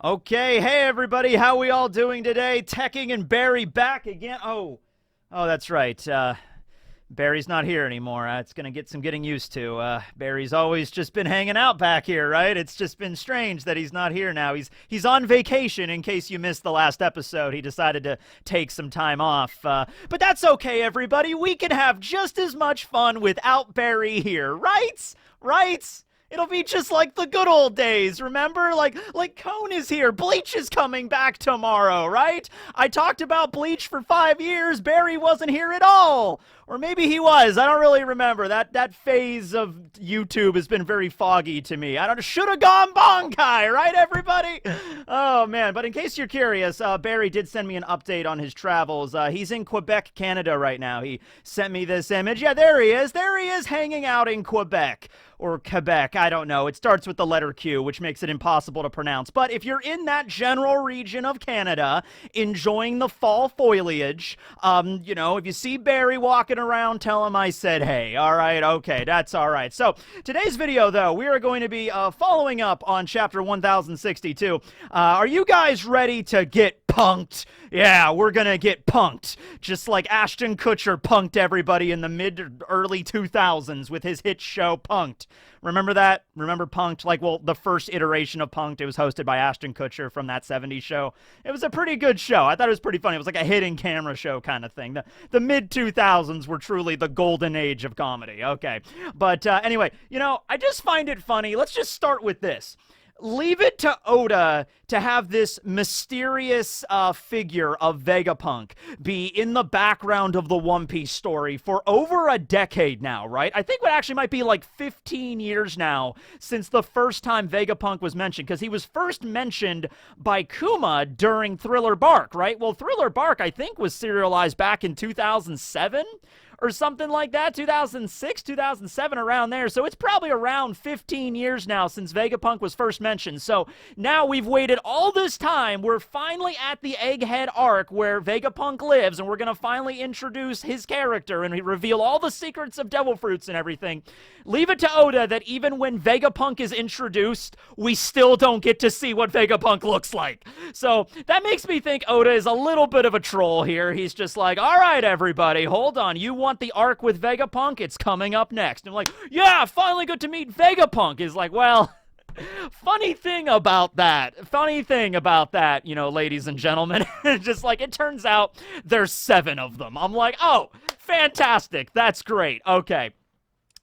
Okay, hey everybody, how we all doing today? Tekking and Barry back again. Oh, that's right. Barry's not here anymore. It's gonna get some getting used to. Barry's always just been hanging out back here, right? It's just been strange that he's not here now. He's on vacation. In case you missed the last episode, he decided to take some time off. But that's okay, everybody. We can have just as much fun without Barry here, right? Right? It'll be just like the good old days, remember? Like Cone is here. Bleach is coming back tomorrow, right? I talked about Bleach for 5 years. Barry wasn't here at all. Or maybe he was. I don't really remember. That phase of YouTube has been very foggy to me. I don't know. Should have gone Bonkai, right, everybody? Oh, man. But in case you're curious, Barry did send me an update on his travels. He's in Quebec, Canada right now. He sent me this image. Yeah, there he is. There he is hanging out in Quebec. Or Quebec, I don't know. It starts with the letter Q, which makes it impossible to pronounce. But if you're in that general region of Canada, enjoying the fall foliage, if you see Barry walking around, tell him I said hey. All right, okay, that's all right. So today's video, though, we are going to be following up on chapter 1062. Are you guys ready to get punked? Yeah, we're gonna get punked. Just like Ashton Kutcher punked everybody in the mid-early 2000s with his hit show Punked. Remember that? Remember Punked? The first iteration of Punked. It was hosted by Ashton Kutcher from that 70s show. It was a pretty good show. I thought it was pretty funny. It was like a hidden camera show kind of thing. The mid-2000s were truly the golden age of comedy. Okay. But anyway, I just find it funny. Let's just start with this. Leave it to Oda to have this mysterious figure of Vegapunk be in the background of the One Piece story for over a decade now, right? I think it actually might be like 15 years now since the first time Vegapunk was mentioned, because he was first mentioned by Kuma during Thriller Bark, right? Well, Thriller Bark, I think, was serialized back in 2007? Or something like that, 2006, 2007, around there. So it's probably around 15 years now since Vegapunk was first mentioned. So now we've waited all this time. We're finally at the Egghead arc where Vegapunk lives, and we're going to finally introduce his character and reveal all the secrets of Devil Fruits and everything. Leave it to Oda that even when Vegapunk is introduced, we still don't get to see what Vegapunk looks like. So that makes me think Oda is a little bit of a troll here. He's just like, all right, everybody, hold on. You want the arc with Vegapunk? It's coming up next. And I'm like, yeah, finally good to meet Vegapunk. Is like, well, funny thing about that, ladies and gentlemen, just like, it turns out there's 7 of them. I'm like, oh, fantastic. That's great. Okay.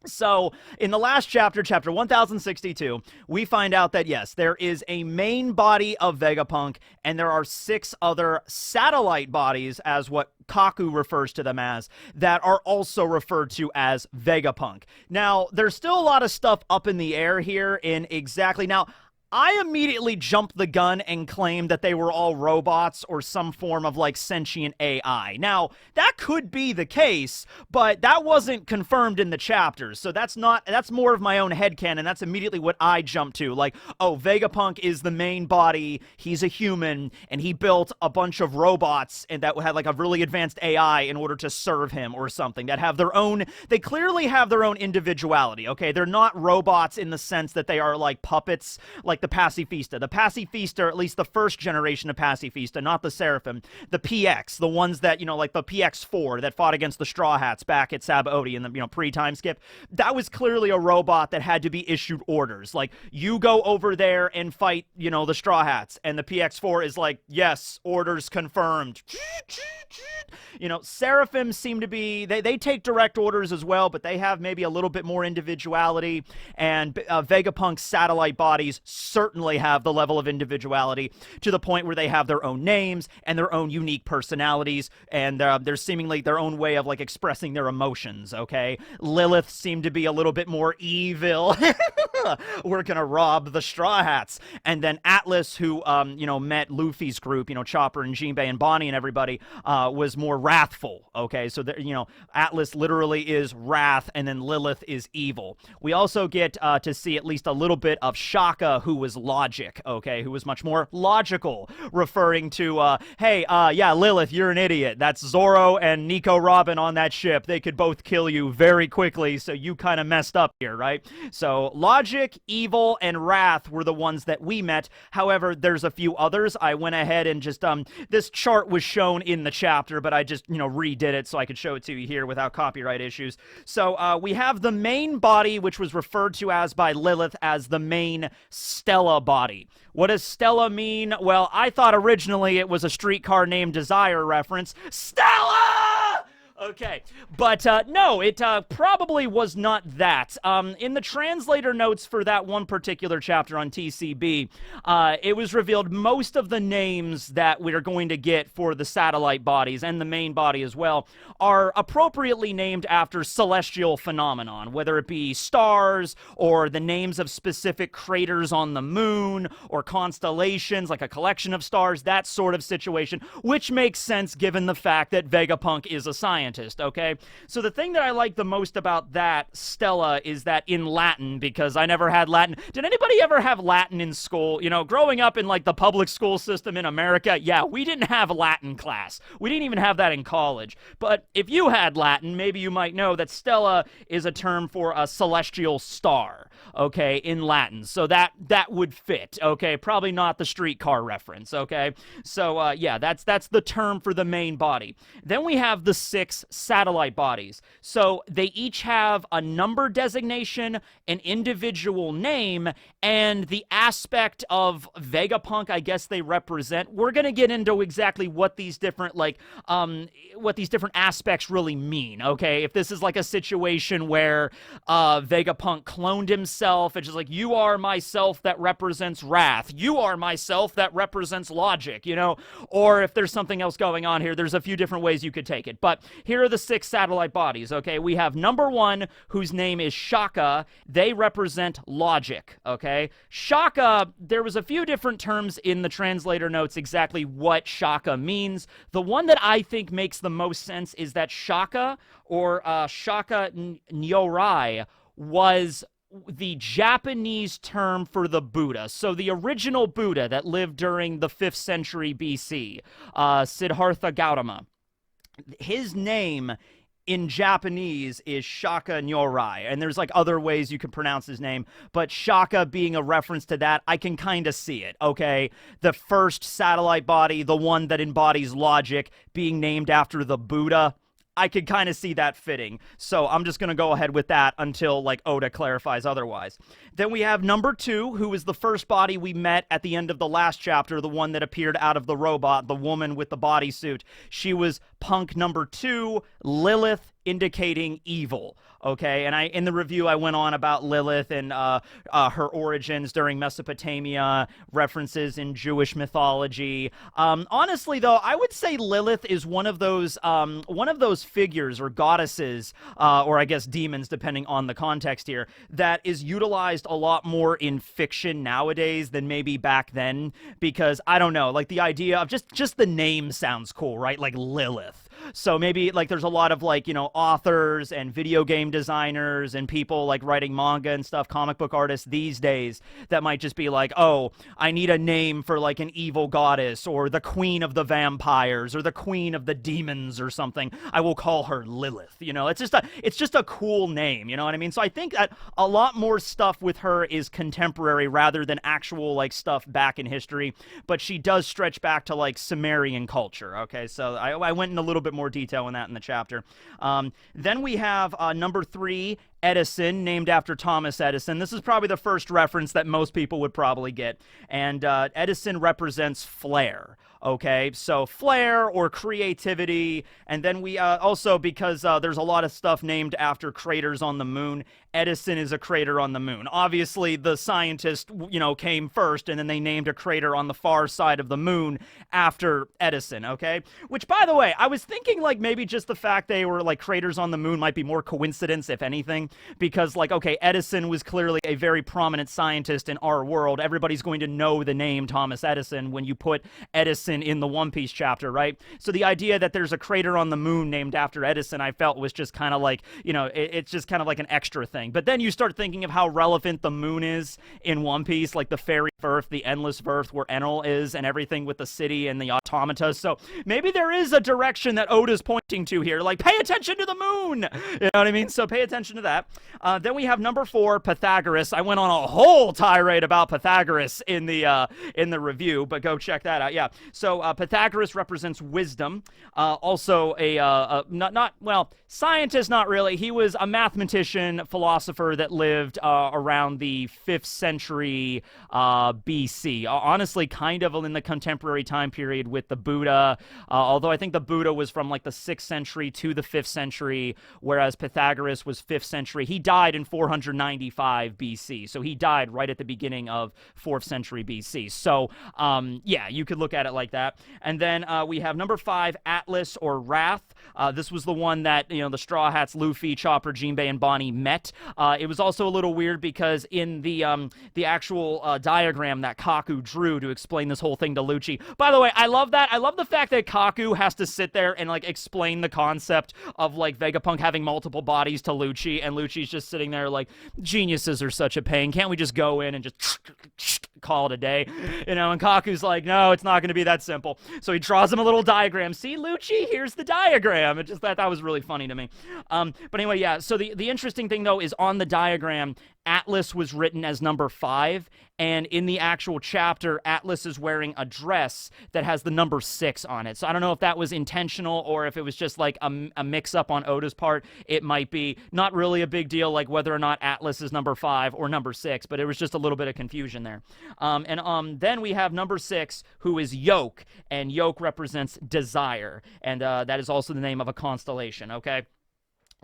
So, in the last chapter, chapter 1062, we find out that, yes, there is a main body of Vegapunk, and there are 6 other satellite bodies, as what Kaku refers to them as, that are also referred to as Vegapunk. Now, there's still a lot of stuff up in the air here in exactly... Now, I immediately jumped the gun and claimed that they were all robots or some form of, sentient AI. Now, that could be the case, but that wasn't confirmed in the chapters, so that's more of my own headcanon. That's immediately what I jumped to. Vegapunk is the main body, he's a human, and he built a bunch of robots and that had, a really advanced AI in order to serve him or something, that have their own... They clearly have their own individuality, okay? They're not robots in the sense that they are, puppets, the Pacifista. The Pacifista, or at least the first generation of Pacifista, not the Seraphim. The PX, the ones that, the PX4 that fought against the Straw Hats back at Sabaody in the, pre-time skip. That was clearly a robot that had to be issued orders. You go over there and fight, the Straw Hats. And the PX4 is like, yes, orders confirmed. Seraphim seem to be, they take direct orders as well, but they have maybe a little bit more individuality. And Vegapunk's satellite bodies certainly have the level of individuality to the point where they have their own names and their own unique personalities, and they're seemingly their own way of expressing their emotions, okay? Lilith seemed to be a little bit more evil. We're gonna rob the Straw Hats. And then Atlas, who met Luffy's group, Chopper and Jinbei and Bonnie and everybody, was more wrathful, okay? So Atlas literally is wrath, and then Lilith is evil. We also get to see at least a little bit of Shaka, who was logic, okay, who was much more logical, referring to, hey, yeah, Lilith, you're an idiot. That's Zoro and Nico Robin on that ship. They could both kill you very quickly, so you kind of messed up here, right? So logic, evil, and wrath were the ones that we met. However, there's a few others. I went ahead and just, this chart was shown in the chapter, but I just, redid it so I could show it to you here without copyright issues. So we have the main body, which was referred to as by Lilith as the main Stella body. What does Stella mean? Well, I thought originally it was a Streetcar Named Desire reference. Stella! Okay, but no, it probably was not that. In the translator notes for that one particular chapter on TCB, it was revealed most of the names that we're going to get for the satellite bodies and the main body as well are appropriately named after celestial phenomenon, whether it be stars or the names of specific craters on the moon or constellations, like a collection of stars, that sort of situation, which makes sense given the fact that Vegapunk is a scientist, okay? So the thing that I like the most about that, Stella, is that in Latin, because I never had Latin. Did anybody ever have Latin in school? Growing up in, like, the public school system in America, yeah, we didn't have Latin class. We didn't even have that in college. But if you had Latin, maybe you might know that Stella is a term for a celestial star, okay, in Latin. So that would fit, okay? Probably not the streetcar reference, okay? So, yeah, that's the term for the main body. Then we have the 6 satellite bodies. So they each have a number designation, an individual name, and the aspect of Vegapunk, I guess they represent. We're going to get into exactly what these different, aspects really mean, okay? If this is like a situation where Vegapunk cloned himself, it's just like, you are myself that represents wrath. You are myself that represents logic, Or if there's something else going on here, there's a few different ways you could take it. But here are the 6 satellite bodies, okay? We have number 1, whose name is Shaka. They represent logic, okay? Shaka, there was a few different terms in the translator notes exactly what Shaka means. The one that I think makes the most sense is that Shaka, or Shaka Nyorai, was the Japanese term for the Buddha. So the original Buddha that lived during the 5th century BC, Siddhartha Gautama, his name in Japanese is Shaka Nyorai, and there's like other ways you can pronounce his name, but Shaka being a reference to that, I can kind of see it, okay? The first satellite body, the one that embodies logic, being named after the Buddha, I could kind of see that fitting. So I'm just going to go ahead with that until, like, Oda clarifies otherwise. Then we have number 2, who is the first body we met at the end of the last chapter, the one that appeared out of the robot, the woman with the bodysuit. She was Punk number 2, Lilith, indicating evil, okay? And in the review, I went on about Lilith and her origins during Mesopotamia, references in Jewish mythology. Honestly, though, I would say Lilith is one of those figures or goddesses, or I guess demons, depending on the context here, that is utilized a lot more in fiction nowadays than maybe back then, because, I don't know, like the idea of just the name sounds cool, right? Like Lilith. So maybe, like, there's a lot of, like, authors and video game designers and people, like, writing manga and stuff, comic book artists these days that might just be like, oh, I need a name for, like, an evil goddess or the queen of the vampires or the queen of the demons or something. I will call her Lilith, It's just a cool name, you know what I mean? So I think that a lot more stuff with her is contemporary rather than actual, like, stuff back in history, but she does stretch back to, like, Sumerian culture, okay? So I went in a little bit more detail on that in the chapter. Then we have number 3, Edison, named after Thomas Edison. This is probably the first reference that most people would probably get. And Edison represents flair. Okay, so flair or creativity, and then we also, because there's a lot of stuff named after craters on the moon, Edison is a crater on the moon. Obviously, the scientist, came first, and then they named a crater on the far side of the moon after Edison, okay? Which, by the way, I was thinking, like, maybe just the fact they were, like, craters on the moon might be more coincidence, if anything, Because, like, okay, Edison was clearly a very prominent scientist in our world. Everybody's going to know the name Thomas Edison when you put Edison in the One Piece chapter, right? So the idea that there's a crater on the moon named after Edison, I felt was just kind of like, it's just kind of like an extra thing. But then you start thinking of how relevant the moon is in One Piece, like the fairy Earth, the endless Earth where Enel is, and everything with the city and the automata. So maybe there is a direction that Oda's pointing to here, like pay attention to the moon. You know what I mean? So pay attention to that. Then we have number 4, Pythagoras. I went on a whole tirade about Pythagoras in the review, but go check that out. Yeah. So Pythagoras represents wisdom. Also scientist, not really. He was a mathematician, philosopher that lived around the 5th century BC. Honestly, kind of in the contemporary time period with the Buddha, although I think the Buddha was from like the 6th century to the 5th century, whereas Pythagoras was 5th century. He died in 495 BC, so he died right at the beginning of 4th century BC. So, yeah, you could look at it like that. And then we have number 5, Atlas or Wrath. This was the one that, the Straw Hats, Luffy, Chopper, Jinbei, and Bonnie met. It was also a little weird because in the actual diagram that Kaku drew to explain this whole thing to Lucci. By the way, I love that. I love the fact that Kaku has to sit there and like explain the concept of like Vegapunk having multiple bodies to Lucci, and Lucci's just sitting there like, geniuses are such a pain. Can't we just go in and just call it a day? And Kaku's like, no, it's not going to be that simple. So he draws him a little diagram. See, Lucci, here's the diagram. It just that was really funny to me. But anyway, yeah. So the interesting thing though is on the diagram, Atlas was written as number 5, and in the actual chapter, Atlas is wearing a dress that has the number 6 on it. So I don't know if that was intentional or if it was just like a mix-up on Oda's part. It might be not really a big deal, like whether or not Atlas is number 5 or number 6, but it was just a little bit of confusion there. Then we have number 6, who is Yoke, and Yoke represents desire, and that is also the name of a constellation, okay?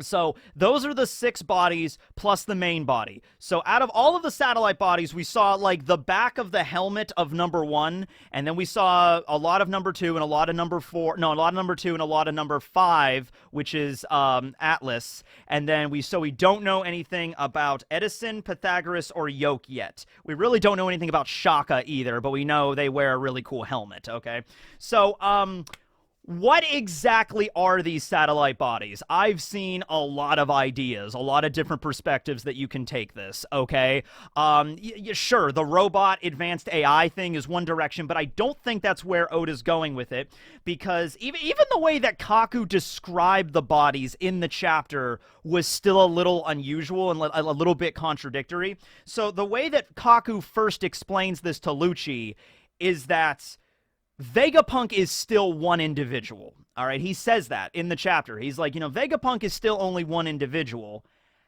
So those are the 6 bodies plus the main body. So out of all of the satellite bodies, we saw like the back of the helmet of number 1, and then we saw a lot of number 2 and a lot of number 4. No, a lot of number 2 and a lot of number 5, which is Atlas. And then we don't know anything about Edison, Pythagoras, or Yoke yet. We really don't know anything about Shaka either, but we know they wear a really cool helmet, okay? So, what exactly are these satellite bodies? I've seen a lot of ideas, a lot of different perspectives that you can take this, okay? Sure, the robot advanced AI thing is one direction, but I don't think that's where Oda's going with it, because even the way that Kaku described the bodies in the chapter was still a little unusual and a little bit contradictory. So the way that Kaku first explains this to Lucci is that Vegapunk is still one individual, all right? He says that in the chapter. He's like, Vegapunk is still only one individual.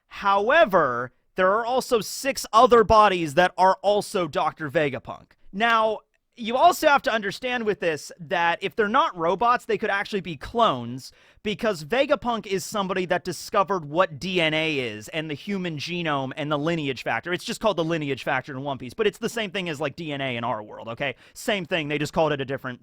However, there are also 6 other bodies that are also Dr. Vegapunk. Now, you also have to understand with this that if they're not robots, they could actually be clones, because Vegapunk is somebody that discovered what DNA is and the human genome and the lineage factor. It's just called the lineage factor in One Piece, but it's the same thing as like DNA in our world, okay? Same thing. They just called it a different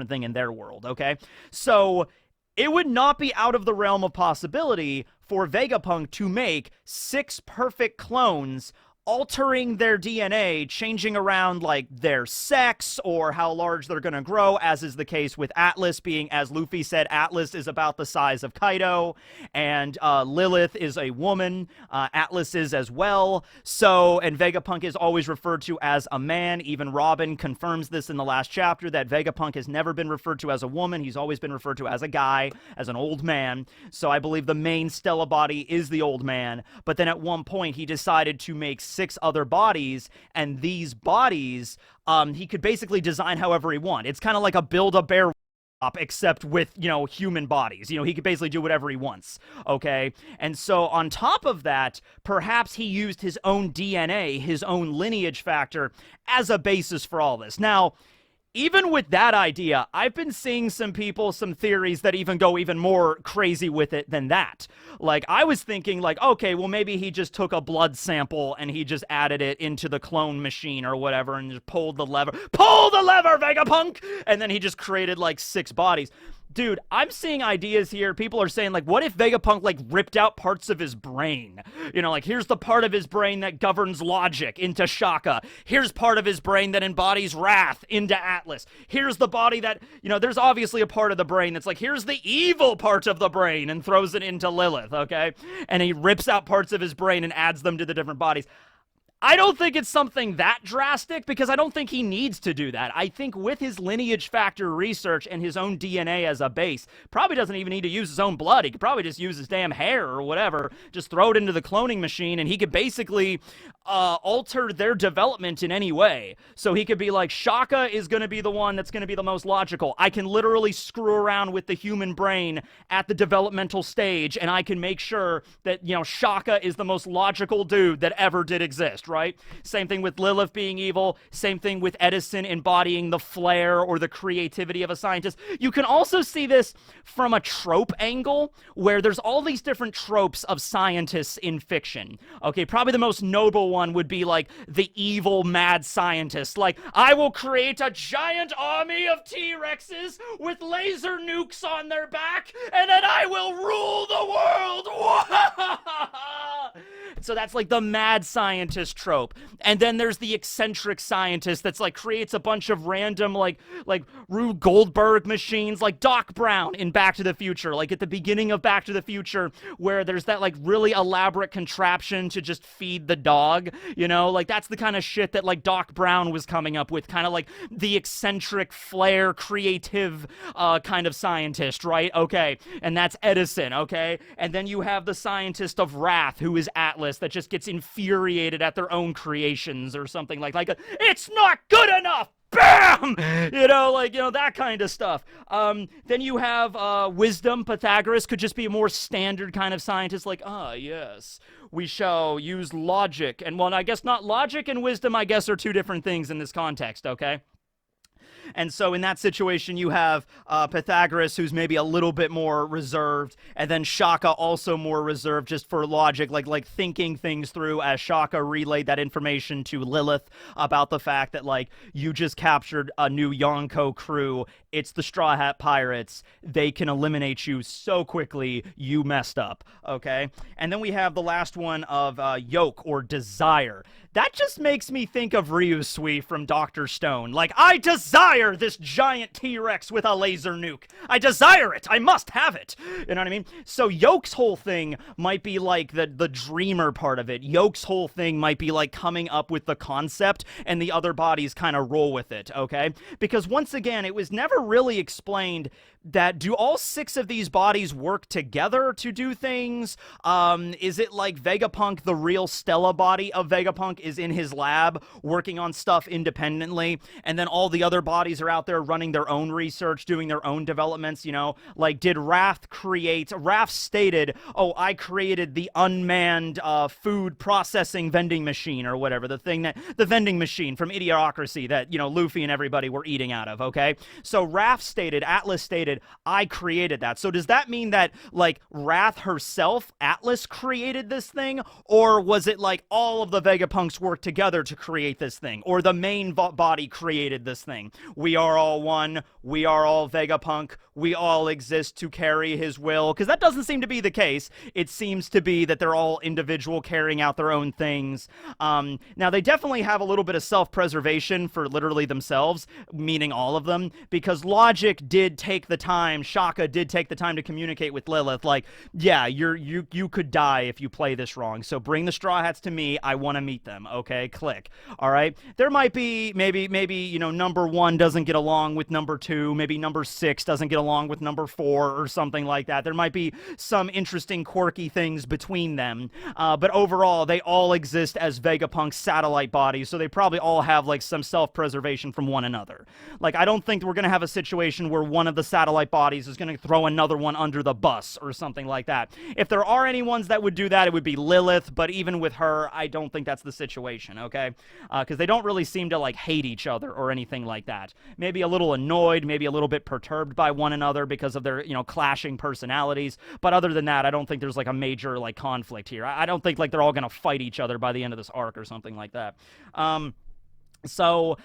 thing in their world, okay? So it would not be out of the realm of possibility for Vegapunk to make 6 perfect clones, altering their DNA, changing around like their sex or how large they're going to grow, as is the case with Atlas being, as Luffy said, Atlas is about the size of Kaido, and Lilith is a woman, Atlas is as well. So, and Vegapunk is always referred to as a man. Even Robin confirms this in the last chapter, that Vegapunk has never been referred to as a woman. He's always been referred to as a guy, as an old man. So I believe the main Stella body is the old man, but then at one point he decided to make 6 other bodies, and these bodies he could basically design however he wants. It's kind of like a Build-A-Bear except with, human bodies. He could basically do whatever he wants, okay? And so on top of that, perhaps he used his own DNA, his own lineage factor, as a basis for all this. Now, even with that idea, I've been seeing some theories that even go even more crazy with it than that. Like, I was thinking, like, okay, well, maybe he just took a blood sample and he just added it into the clone machine or whatever and just pulled the lever. Pull the lever, Vegapunk! And then he just created, like, 6 bodies. Dude, I'm seeing ideas here. People are saying, like, what if Vegapunk, like, ripped out parts of his brain? You know, like, here's the part of his brain that governs logic into Shaka. Here's part of his brain that embodies wrath into Atlas. Here's the body that, you know, there's obviously a part of the brain that's like, here's the evil part of the brain, and throws it into Lilith, okay? And he rips out parts of his brain and adds them to the different bodies. I don't think it's something that drastic, because I don't think he needs to do that. I think with his lineage factor research and his own DNA as a base, probably doesn't even need to use his own blood. He could probably just use his damn hair or whatever, just throw it into the cloning machine, and he could basically alter their development in any way. So he could be like, Shaka is going to be the one that's going to be the most logical. I can literally screw around with the human brain at the developmental stage, and I can make sure that, you know, Shaka is the most logical dude that ever did exist, right? Same thing with Lilith being evil. Same thing with Edison embodying the flair or the creativity of a scientist. You can also see this from a trope angle, where there's all these different tropes of scientists in fiction. Okay, probably the most noble one would be like the evil mad scientist. Like, I will create a giant army of T-Rexes with laser nukes on their back, and then I will rule the world. So that's like the mad scientist trope. And then there's the eccentric scientist that's like creates a bunch of random like Rube Goldberg machines, like Doc Brown in Back to the Future, like at the beginning of Back to the Future, where there's that like really elaborate contraption to just feed the dog, you know, like that's the kind of shit that like Doc Brown was coming up with, kind of like the eccentric flair creative kind of scientist, right? Okay, and that's Edison, okay? And then you have the scientist of wrath, who is Atlas, that just gets infuriated at their own creations or something like it's not good enough! Bam! You know, like, you know, that kind of stuff. Then you have Wisdom. Pythagoras could just be a more standard kind of scientist, like, yes, we shall use logic. And, well, I guess not logic and wisdom, I guess, are two different things in this context, okay? And so in that situation, you have Pythagoras, who's maybe a little bit more reserved, and then Shaka also more reserved just for logic, like thinking things through, as Shaka relayed that information to Lilith about the fact that, like, you just captured a new Yonko crew. It's the Straw Hat Pirates. They can eliminate you so quickly, you messed up, okay? And then we have the last one of Yoke, or Desire. That just makes me think of Ryusui from Dr. Stone. Like, I desire this giant T-Rex with a laser nuke. I desire it. I must have it. You know what I mean? So Yoke's whole thing might be like the dreamer part of it. Yoke's whole thing might be like coming up with the concept, and the other bodies kind of roll with it, okay? Because once again, it was never really explained that do all 6 of these bodies work together to do things? Is it like Vegapunk, the real Stella body of Vegapunk, is in his lab working on stuff independently, and then all the other bodies are out there running their own research, doing their own developments, you know? Like, did Wrath stated, oh, I created the unmanned food processing vending machine or whatever, the vending machine from Idiocracy that, you know, Luffy and everybody were eating out of, okay? So Wrath stated, Atlas stated, I created that. So does that mean that, like, Wrath herself, Atlas, created this thing? Or was it like all of the Vegapunks worked together to create this thing? Or the main body created this thing? We are all one. We are all Vegapunk. We all exist to carry his will. Because that doesn't seem to be the case. It seems to be that they're all individual, carrying out their own things. Now, they definitely have a little bit of self-preservation for literally themselves, meaning all of them, because Logic did take the time, Shaka did take the time to communicate with Lilith, like, yeah, you could die if you play this wrong, so bring the Straw Hats to me, I want to meet them, okay, click, alright? There might be, maybe, you know, number 1 doesn't get along with number 2, maybe number 6 doesn't get along with number 4, or something like that. There might be some interesting, quirky things between them, but overall, they all exist as Vegapunk satellite bodies, so they probably all have, like, some self-preservation from one another. Like, I don't think we're gonna have a situation where one of the satellite bodies is going to throw another one under the bus or something like that. If there are any ones that would do that, it would be Lilith, but even with her, I don't think that's the situation, okay? Because they don't really seem to, like, hate each other or anything like that. Maybe a little annoyed, maybe a little bit perturbed by one another because of their, you know, clashing personalities, but other than that, I don't think there's, like, a major, like, conflict here. I don't think, like, they're all going to fight each other by the end of this arc or something like that. So,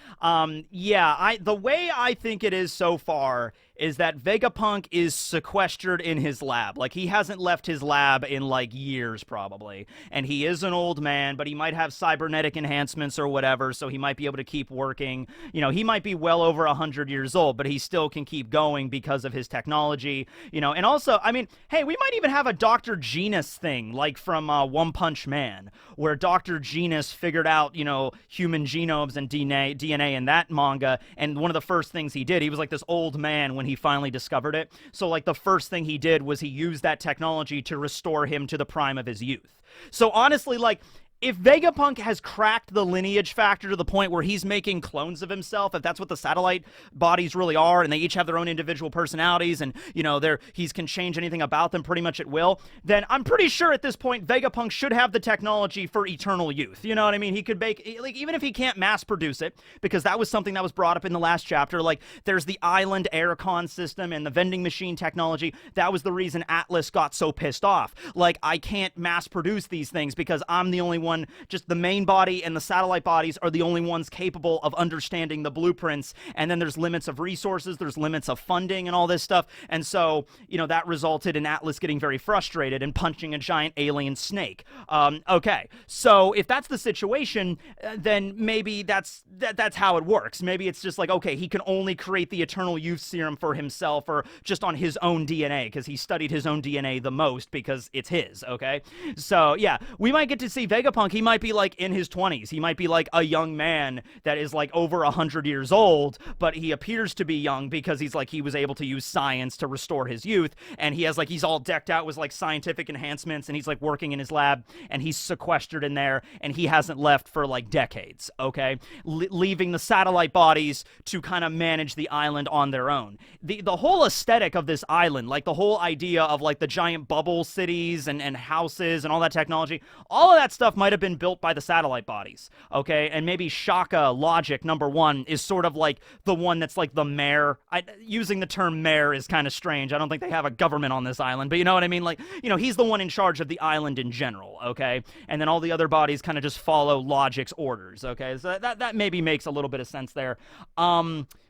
yeah, the way I think it is so far is that Vegapunk is sequestered in his lab. Like, he hasn't left his lab in like years, probably. And he is an old man, but he might have cybernetic enhancements or whatever, so he might be able to keep working. You know, he might be well over 100 years old, but he still can keep going because of his technology. You know, and also, I mean, hey, we might even have a Dr. Genus thing, like from One Punch Man, where Dr. Genus figured out, you know, human genomes and DNA in that manga, and one of the first things he did, he was like this old man when he finally discovered it. So like the first thing he did was he used that technology to restore him to the prime of his youth. So honestly, like, if Vegapunk has cracked the lineage factor to the point where he's making clones of himself, if that's what the satellite bodies really are, and they each have their own individual personalities, and, you know, he can change anything about them pretty much at will, then I'm pretty sure at this point Vegapunk should have the technology for eternal youth. You know what I mean? He could make, like, even if he can't mass produce it, because that was something that was brought up in the last chapter, like, there's the island aircon system and the vending machine technology. That was the reason Atlas got so pissed off. Like, I can't mass produce these things because I'm the only one, just the main body and the satellite bodies are the only ones capable of understanding the blueprints, and then there's limits of resources, there's limits of funding and all this stuff, and so, you know, that resulted in Atlas getting very frustrated and punching a giant alien snake. Okay, so if that's the situation, then maybe that's how it works. Maybe it's just like, okay, he can only create the eternal youth serum for himself or just on his own DNA, because he studied his own DNA the most because it's his, okay? So, yeah, we might get to see Vegapunk. He might be like in his 20s. He might be like a young man that is like over 100 years old, but he appears to be young because he's like, he was able to use science to restore his youth, and he has like, he's all decked out with like scientific enhancements, and he's like working in his lab, and he's sequestered in there, and he hasn't left for like decades, okay? Leaving the satellite bodies to kind of manage the island on their own. The whole aesthetic of this island, like the whole idea of like the giant bubble cities and houses and all that technology, all of that stuff might have been built by the satellite bodies, okay? And maybe Shaka Logic #1 is sort of like the one that's like the mayor. Using the term mayor is kind of strange. I don't think they have a government on this island, but you know what I mean? Like, you know, he's the one in charge of the island in general, okay? And then all the other bodies kind of just follow Logic's orders, okay? So that maybe makes a little bit of sense there.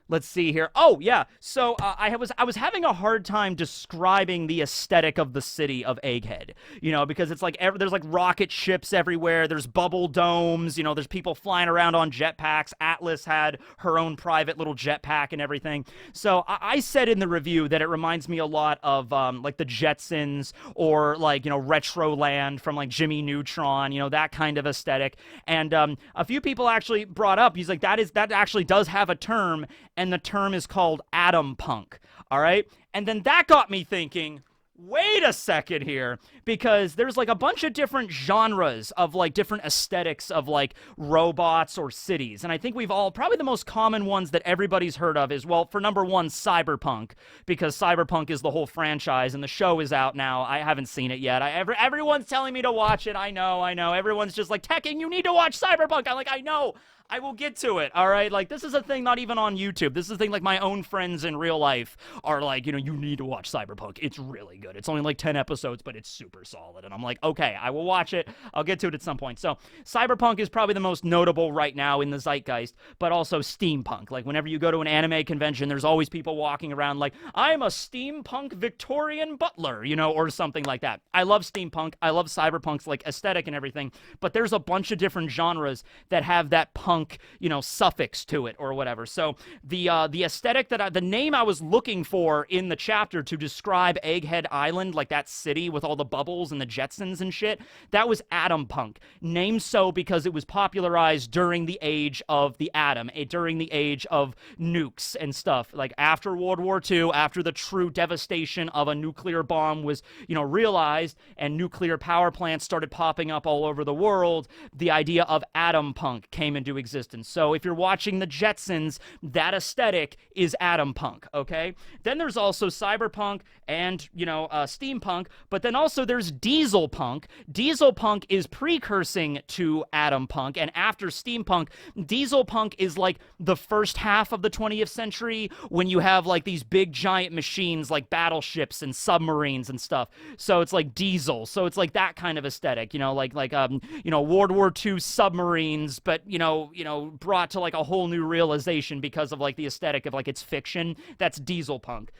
Let's see here. Oh, yeah. So I was having a hard time describing the aesthetic of the city of Egghead, you know, because it's like there's like rocket ships everywhere. There's bubble domes, you know, there's people flying around on jetpacks. Atlas had her own private little jetpack and everything. So I said in the review that it reminds me a lot of like the Jetsons or like, you know, Retroland from like Jimmy Neutron, you know, that kind of aesthetic. And a few people actually brought up, he's like, that actually does have a term, and the term is called Atom Punk, all right? And then that got me thinking, wait a second here, because there's like a bunch of different genres of like different aesthetics of like robots or cities. And I think we've all, probably the most common ones that everybody's heard of is, well, for number one, Cyberpunk, because Cyberpunk is the whole franchise and the show is out now. I haven't seen it yet. Everyone's telling me to watch it. I know. Everyone's just like, Tekking, you need to watch Cyberpunk. I'm like, I know. I will get to it, all right? Like, this is a thing not even on YouTube. This is a thing, like, my own friends in real life are like, you know, you need to watch Cyberpunk. It's really good. It's only like 10 episodes, but it's super solid. And I'm like, okay, I will watch it. I'll get to it at some point. So, Cyberpunk is probably the most notable right now in the zeitgeist, but also steampunk. Like, whenever you go to an anime convention, there's always people walking around like, I'm a steampunk Victorian butler, you know, or something like that. I love steampunk. I love cyberpunk's, like, aesthetic and everything, but there's a bunch of different genres that have that punk, you know, suffix to it or whatever. So the aesthetic the name I was looking for in the chapter to describe Egghead Island, like that city with all the bubbles and the Jetsons and shit, that was Atom Punk. Named so because it was popularized during the age of the atom, during the age of nukes and stuff. Like after World War II, after the true devastation of a nuclear bomb was, you know, realized and nuclear power plants started popping up all over the world, the idea of Atom Punk came into existence. So if you're watching the Jetsons, that aesthetic is Atom Punk, okay? Then there's also Cyberpunk and, you know, Steampunk, but then also there's Diesel Punk. Diesel Punk is precursing to Atom Punk, and after Steampunk, Diesel Punk is like the first half of the 20th century when you have like these big giant machines like battleships and submarines and stuff. So it's like diesel. So it's like that kind of aesthetic, you know, like you know, World War II submarines, but, you know, brought to like a whole new realization because of like the aesthetic of like its fiction. That's diesel punk.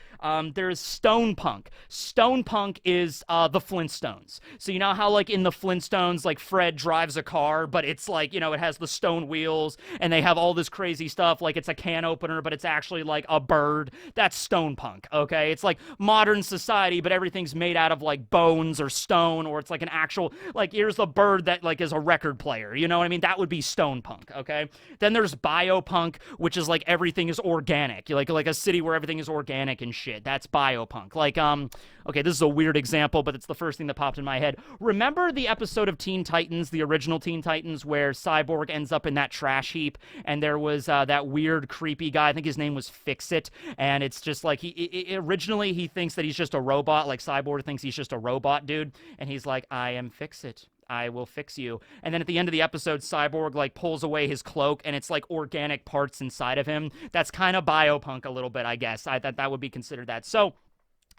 There's stone punk. Stone punk is the Flintstones. So you know how like in the Flintstones, like Fred drives a car, but it's like, it has the stone wheels and they have all this crazy stuff, like it's a can opener, but it's actually like a bird. That's stone punk, okay? It's like modern society, but everything's made out of like bones or stone, or it's like an actual, like here's a bird that like is a record player, you know what I mean? That would be stone punk, okay? Then there's biopunk, which is like everything is organic, like a city where everything is organic and shit. That's biopunk. Like, okay, this is a weird example, but it's the first thing that popped in my head. Remember the episode of Teen Titans, the original Teen Titans, where Cyborg ends up in that trash heap, and there was that weird, creepy guy, I think his name was Fix-It, and it's just like, originally he thinks that he's just a robot, like Cyborg thinks he's just a robot dude, and he's like, I am Fix-It. I will fix you. And then at the end of the episode, Cyborg like pulls away his cloak and it's like organic parts inside of him. That's kind of biopunk a little bit, I guess. I thought that would be considered that. So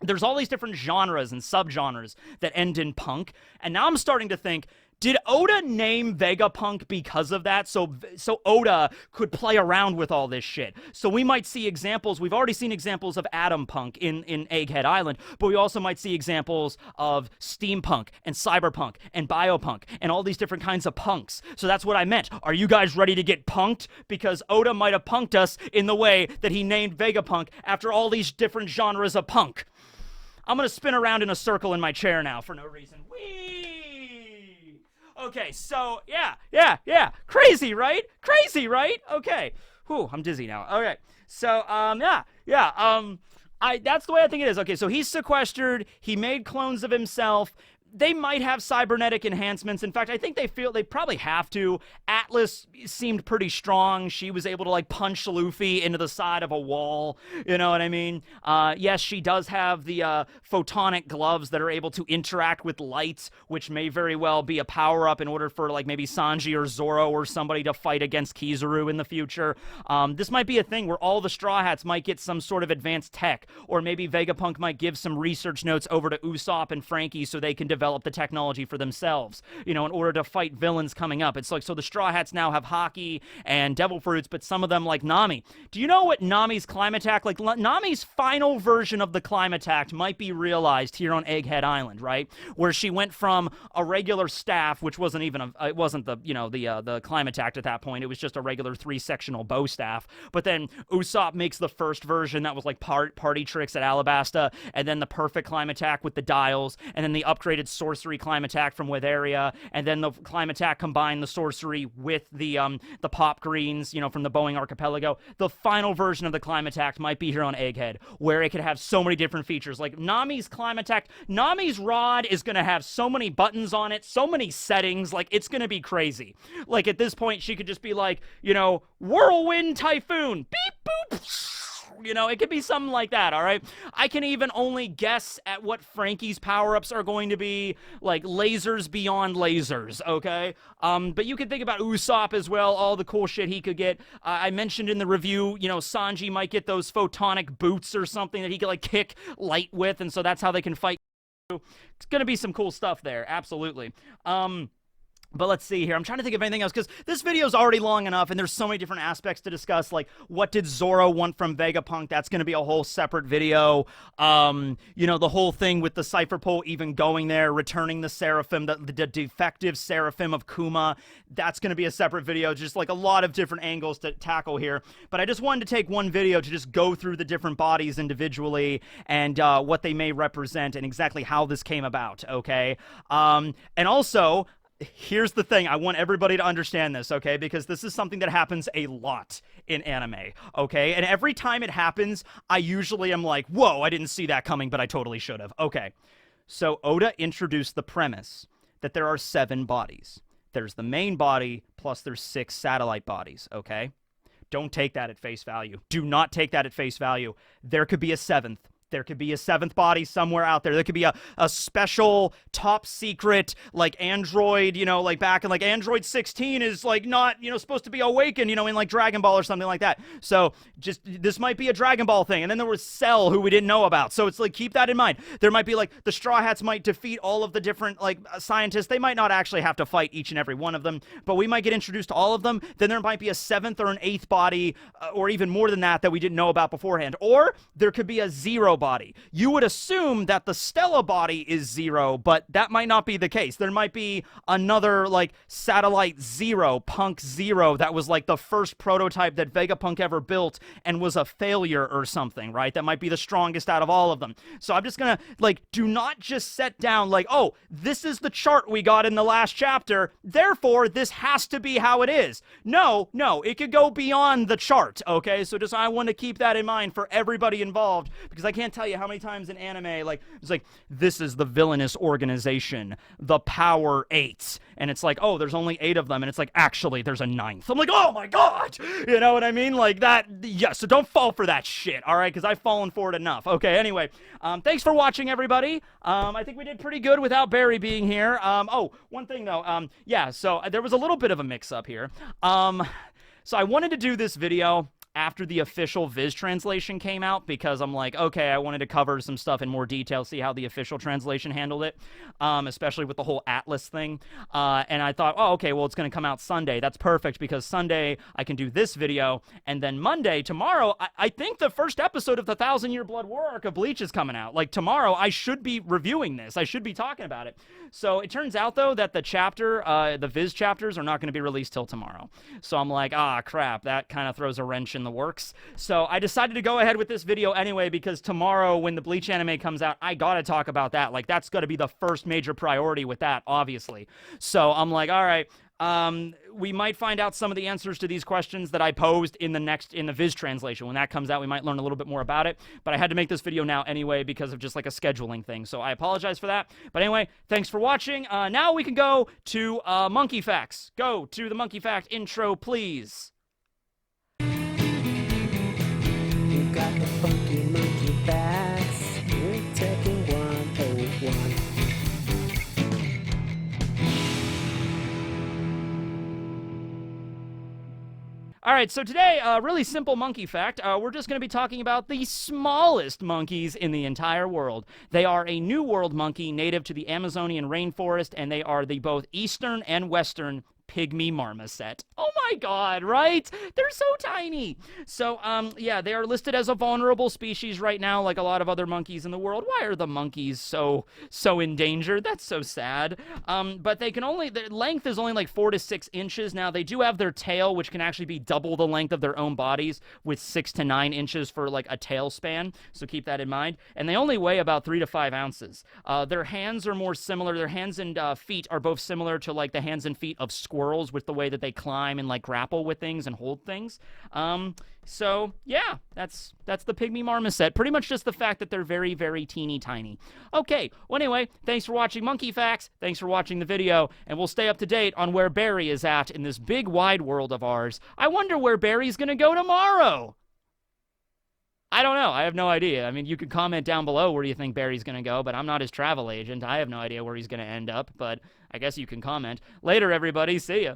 there's all these different genres and subgenres that end in punk. And now I'm starting to think, did Oda name Vegapunk because of that? So Oda could play around with all this shit. So we might see examples. We've already seen examples of Atom Punk in Egghead Island, but we also might see examples of steampunk and cyberpunk and biopunk and all these different kinds of punks. So that's what I meant. Are you guys ready to get punked? Because Oda might have punked us in the way that he named Vegapunk after all these different genres of punk. I'm going to spin around in a circle in my chair now for no reason. Whee! Okay, so, yeah. Crazy, right? Okay. Whew, I'm dizzy now. Okay, so, that's the way I think it is. Okay, so he's sequestered. He made clones of himself. They might have cybernetic enhancements. In fact, I think they feel they probably have to. Atlas seemed pretty strong. She was able to, like, punch Luffy into the side of a wall. You know what I mean? Yes, she does have the photonic gloves that are able to interact with light, which may very well be a power-up in order for, like, maybe Sanji or Zoro or somebody to fight against Kizaru in the future. This might be a thing where all the Straw Hats might get some sort of advanced tech, or maybe Vegapunk might give some research notes over to Usopp and Frankie so they can develop the technology for themselves, in order to fight villains coming up. It's like, so the Straw Hats now have Haki and Devil Fruits, but some of them, like Nami. Do you know what Nami's climb attack, like Nami's final version of the climb attack might be realized here on Egghead Island, right? Where she went from a regular staff, which wasn't even it wasn't the climb attack at that point. It was just a regular 3-sectional bow staff. But then Usopp makes the first version that was like party tricks at Alabasta, and then the perfect climb attack with the dials, and then the upgraded sorcery climb attack from Witheria, and then the climb attack combined the sorcery with the pop greens, from the Boeing Archipelago. The final version of the climb attack might be here on Egghead, where it could have so many different features. Like Nami's climb attack, Nami's rod is going to have so many buttons on it, so many settings, like it's going to be crazy. Like at this point, she could just be like, whirlwind typhoon, beep, boop, it could be something like that, all right? I can even only guess at what Frankie's power-ups are going to be, like lasers beyond lasers, okay? But you can think about Usopp as well, all the cool shit he could get. I mentioned in the review, Sanji might get those photonic boots or something that he could, like, kick light with, and so that's how they can fight. It's gonna be some cool stuff there, absolutely. But let's see here. I'm trying to think of anything else, because this video is already long enough, and there's so many different aspects to discuss, like, what did Zoro want from Vegapunk? That's going to be a whole separate video. The whole thing with the Cypher Pole even going there, returning the Seraphim, the defective Seraphim of Kuma. That's going to be a separate video, just, like, a lot of different angles to tackle here. But I just wanted to take one video to just go through the different bodies individually and what they may represent and exactly how this came about, okay? And also, here's the thing. I want everybody to understand this, okay? Because this is something that happens a lot in anime, okay? And every time it happens, I usually am like, whoa, I didn't see that coming, but I totally should have. Okay, so Oda introduced the premise that there are 7 bodies. There's the main body, plus there's 6 satellite bodies, okay? Don't take that at face value. Do not take that at face value. There could be a 7th. There could be a seventh body somewhere out there. There could be a special top secret like android, like back in like Android 16 is like not, supposed to be awakened, in like Dragon Ball or something like that. So just this might be a Dragon Ball thing. And then there was Cell, who we didn't know about. So it's like, keep that in mind. There might be like the Straw Hats might defeat all of the different like scientists. They might not actually have to fight each and every one of them, but we might get introduced to all of them. Then there might be a seventh or an eighth body, or even more than that we didn't know about beforehand. Or there could be a zero body. You would assume that the Stella body is zero, but that might not be the case. There might be another like satellite zero, Punk Zero, that was like the first prototype that Vegapunk ever built and was a failure or something, right? That might be the strongest out of all of them. So I'm just gonna like, do not just set down like, oh, this is the chart we got in the last chapter, therefore this has to be how it is. No, it could go beyond the chart, okay? So just, I want to keep that in mind for everybody involved, because I can't tell you how many times in anime, like, it's like, this is the villainous organization, the Power Eight, and it's like, oh, there's only 8 of them, and it's like, actually, there's a 9th. I'm like, oh my god! You know what I mean? Like that, yeah, so don't fall for that shit, alright? Because I've fallen for it enough. Okay, anyway, thanks for watching, everybody. I think we did pretty good without Barry being here. Oh, one thing though, yeah, so there was a little bit of a mix-up here. So I wanted to do this video after the official Viz translation came out, because I'm like, okay, I wanted to cover some stuff in more detail, see how the official translation handled it, especially with the whole Atlas thing. And I thought, oh, okay, well, it's going to come out Sunday. That's perfect, because Sunday I can do this video, and then Monday, tomorrow, I think the first episode of the 1,000-Year Blood War arc of Bleach is coming out. Like, tomorrow, I should be reviewing this. I should be talking about it. So it turns out, though, that the chapter, the Viz chapters are not going to be released till tomorrow. So I'm like, ah, crap, that kind of throws a wrench in the works. So I decided to go ahead with this video anyway, because tomorrow when the Bleach anime comes out, I gotta talk about that. Like, that's gotta be the first major priority with that, obviously. So I'm like, all right, we might find out some of the answers to these questions that I posed in the Viz translation. When that comes out, we might learn a little bit more about it, but I had to make this video now anyway because of just like a scheduling thing, so I apologize for that. But anyway, thanks for watching. Now we can go to Monkey Facts. Go to the Monkey Fact intro, please. Got the funky monkey facts with Tekking101. All right, so today, really simple monkey fact. We're just going to be talking about the smallest monkeys in the entire world. They are a New World monkey native to the Amazonian rainforest, and they are the both eastern and western pygmy marmoset. Oh my god, right? They're so tiny. So, yeah, they are listed as a vulnerable species right now, like a lot of other monkeys in the world. Why are the monkeys so endangered? That's so sad. But they can only, their length is only like 4 to 6 inches. Now, they do have their tail, which can actually be double the length of their own bodies, with 6 to 9 inches for like a tail span. So keep that in mind. And they only weigh about 3 to 5 ounces. Their hands are more similar. Their hands and feet are both similar to like the hands and feet of squirrels, with the way that they climb and like grapple with things and hold things. So yeah, that's the pygmy marmoset. Pretty much just the fact that they're very, very teeny tiny. Okay, well anyway, thanks for watching Monkey Facts. Thanks for watching the video, and we'll stay up to date on where Barry is at in this big wide world of ours. I wonder where Barry's gonna go tomorrow. I don't know. I have no idea. I mean, you could comment down below where you think Barry's going to go, but I'm not his travel agent. I have no idea where he's going to end up, but I guess you can comment. Later, everybody. See ya.